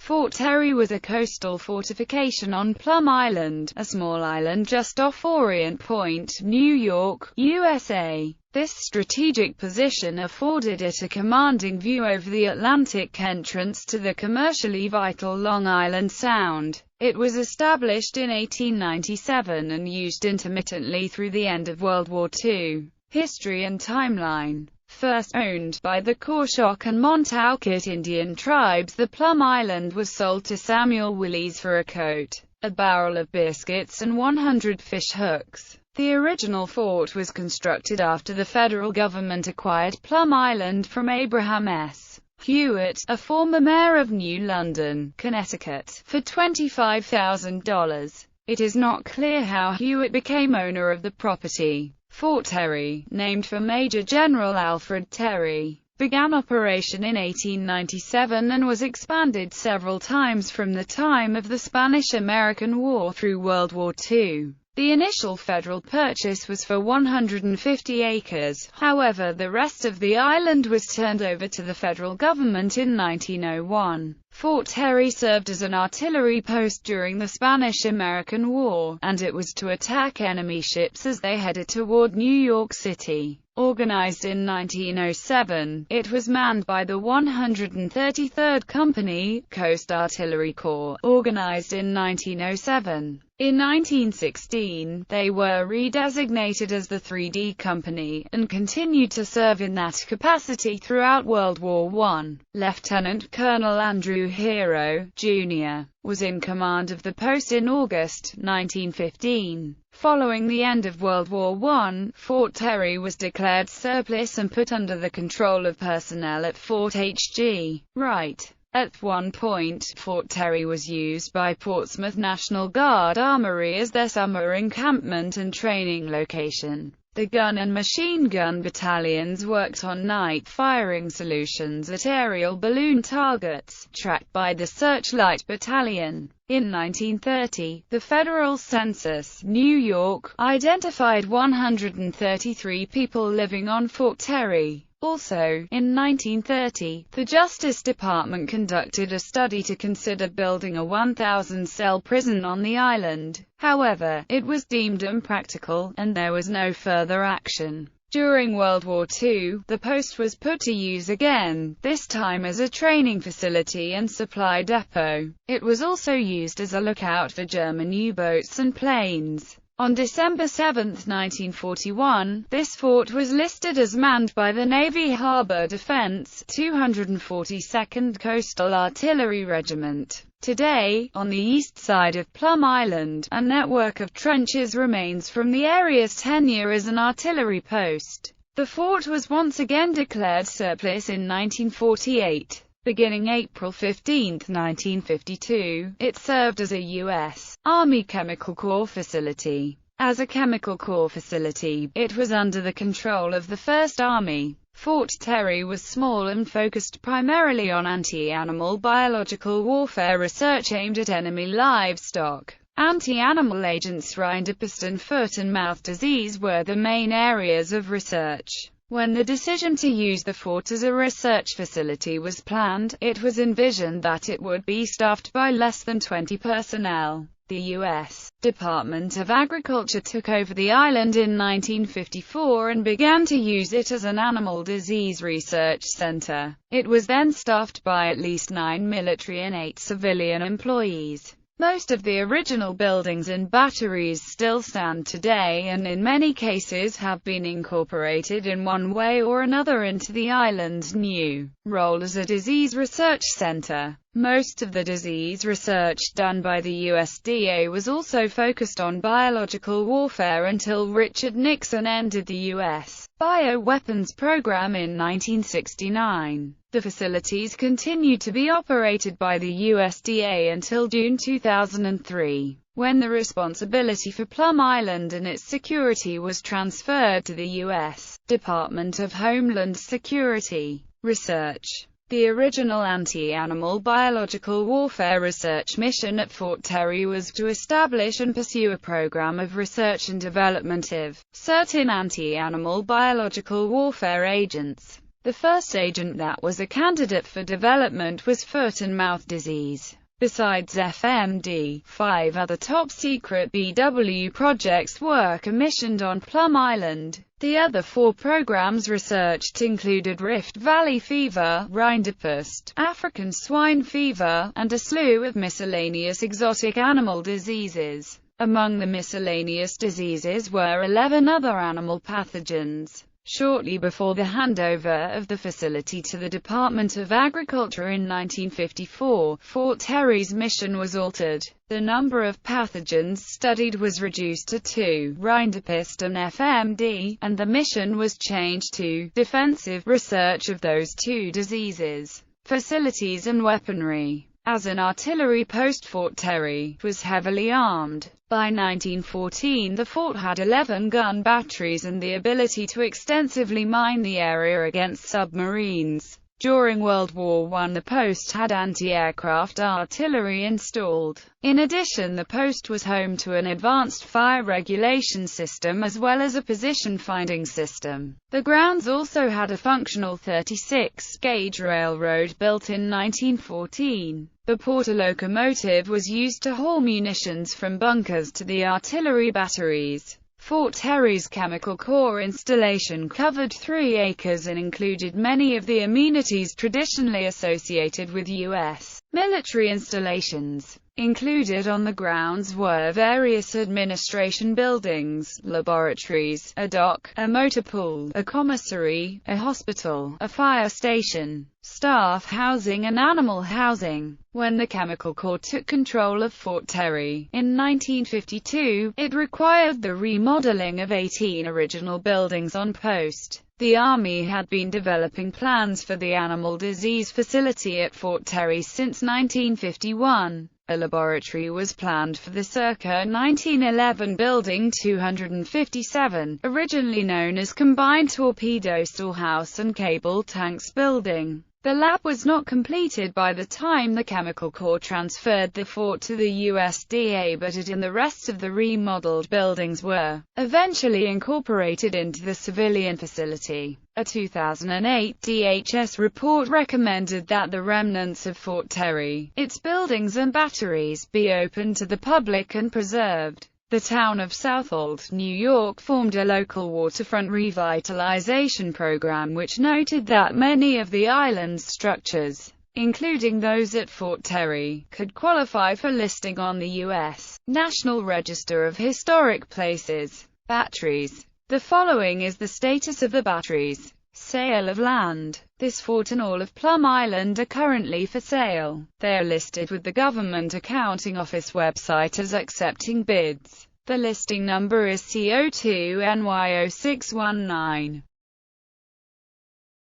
Fort Terry was a coastal fortification on Plum Island, a small island just off Orient Point, New York, USA. This strategic position afforded it a commanding view over the Atlantic entrance to the commercially vital Long Island Sound. It was established in 1897 and used intermittently through the end of World War II. History and timeline. First owned by the Coshawk and Montaukett Indian tribes, the Plum Island was sold to Samuel Willis for a coat, a barrel of biscuits and 100 fish hooks. The original fort was constructed after the federal government acquired Plum Island from Abraham S. Hewitt, a former mayor of New London, Connecticut, for $25,000. It is not clear how Hewitt became owner of the property. Fort Terry, named for Major General Alfred Terry, began operation in 1897 and was expanded several times from the time of the Spanish-American War through World War II. The initial federal purchase was for 150 acres, however the rest of the island was turned over to the federal government in 1901. Fort Terry served as an artillery post during the Spanish-American War, and it was to attack enemy ships as they headed toward New York City. Organized in 1907, it was manned by the 133rd Company, Coast Artillery Corps, organized in 1907. In 1916, they were redesignated as the 3D Company, and continued to serve in that capacity throughout World War I. Lieutenant Colonel Andrew Hero, Jr., was in command of the post in August 1915. Following the end of World War I, Fort Terry was declared surplus and put under the control of personnel at Fort H.G. Wright. At one point, Fort Terry was used by Portsmouth National Guard Armory as their summer encampment and training location. The gun and machine gun battalions worked on night firing solutions at aerial balloon targets, tracked by the Searchlight Battalion. In 1930, the Federal Census, New York, identified 133 people living on Fort Terry. Also, in 1930, the Justice Department conducted a study to consider building a 1,000-cell prison on the island. However, it was deemed impractical, and there was no further action. During World War II, the post was put to use again, this time as a training facility and supply depot. It was also used as a lookout for German U-boats and planes. On December 7, 1941, this fort was listed as manned by the Navy Harbor Defense, 242nd Coastal Artillery Regiment. Today, on the east side of Plum Island, a network of trenches remains from the area's tenure as an artillery post. The fort was once again declared surplus in 1948. Beginning April 15, 1952, it served as a U.S. Army Chemical Corps facility. As a Chemical Corps facility, it was under the control of the 1st Army. Fort Terry was small and focused primarily on anti-animal biological warfare research aimed at enemy livestock. Anti-animal agents, rinderpest and foot and mouth disease were the main areas of research. When the decision to use the fort as a research facility was planned, it was envisioned that it would be staffed by less than 20 personnel. The U.S. Department of Agriculture took over the island in 1954 and began to use it as an animal disease research center. It was then staffed by at least 9 military and 8 civilian employees. Most of the original buildings and batteries still stand today and in many cases have been incorporated in one way or another into the island's new role as a disease research center. Most of the disease research done by the USDA was also focused on biological warfare until Richard Nixon ended the U.S. bioweapons program in 1969. The facilities continued to be operated by the USDA until June 2003, when the responsibility for Plum Island and its security was transferred to the U.S. Department of Homeland Security. Research. The original anti-animal biological warfare research mission at Fort Terry was to establish and pursue a program of research and development of certain anti-animal biological warfare agents. The first agent that was a candidate for development was foot and mouth disease. Besides FMD, 5 other top-secret BW projects were commissioned on Plum Island. The other 4 programs researched included Rift Valley fever, rinderpest, African swine fever, and a slew of miscellaneous exotic animal diseases. Among the miscellaneous diseases were 11 other animal pathogens. Shortly before the handover of the facility to the Department of Agriculture in 1954, Fort Terry's mission was altered. The number of pathogens studied was reduced to 2, rinderpest and FMD, and the mission was changed to defensive research of those 2 diseases. Facilities and weaponry. As an artillery post, Fort Terry was heavily armed. By 1914, the fort had 11 gun batteries and the ability to extensively mine the area against submarines. During World War I, the post had anti-aircraft artillery installed. In addition, the post was home to an advanced fire regulation system as well as a position-finding system. The grounds also had a functional 36-gauge railroad built in 1914. The porter locomotive was used to haul munitions from bunkers to the artillery batteries. Fort Terry's chemical core installation covered 3 acres and included many of the amenities traditionally associated with U.S. military installations. Included on the grounds were various administration buildings, laboratories, a dock, a motor pool, a commissary, a hospital, a fire station, staff housing and animal housing. When the Chemical Corps took control of Fort Terry in 1952, it required the remodeling of 18 original buildings on post. The Army had been developing plans for the animal disease facility at Fort Terry since 1951. A laboratory was planned for the circa 1911 Building 257, originally known as Combined Torpedo Storehouse and Cable Tanks Building. The lab was not completed by the time the Chemical Corps transferred the fort to the USDA, but it and the rest of the remodeled buildings were eventually incorporated into the civilian facility. A 2008 DHS report recommended that the remnants of Fort Terry, its buildings and batteries, be opened to the public and preserved. The town of Southold, New York formed a local waterfront revitalization program which noted that many of the island's structures, including those at Fort Terry, could qualify for listing on the U.S. National Register of Historic Places. Batteries. The following is the status of the batteries. Sale of land. This fort and all of Plum Island are currently for sale. They are listed with the Government Accounting Office website as accepting bids. The listing number is CO2NY0619.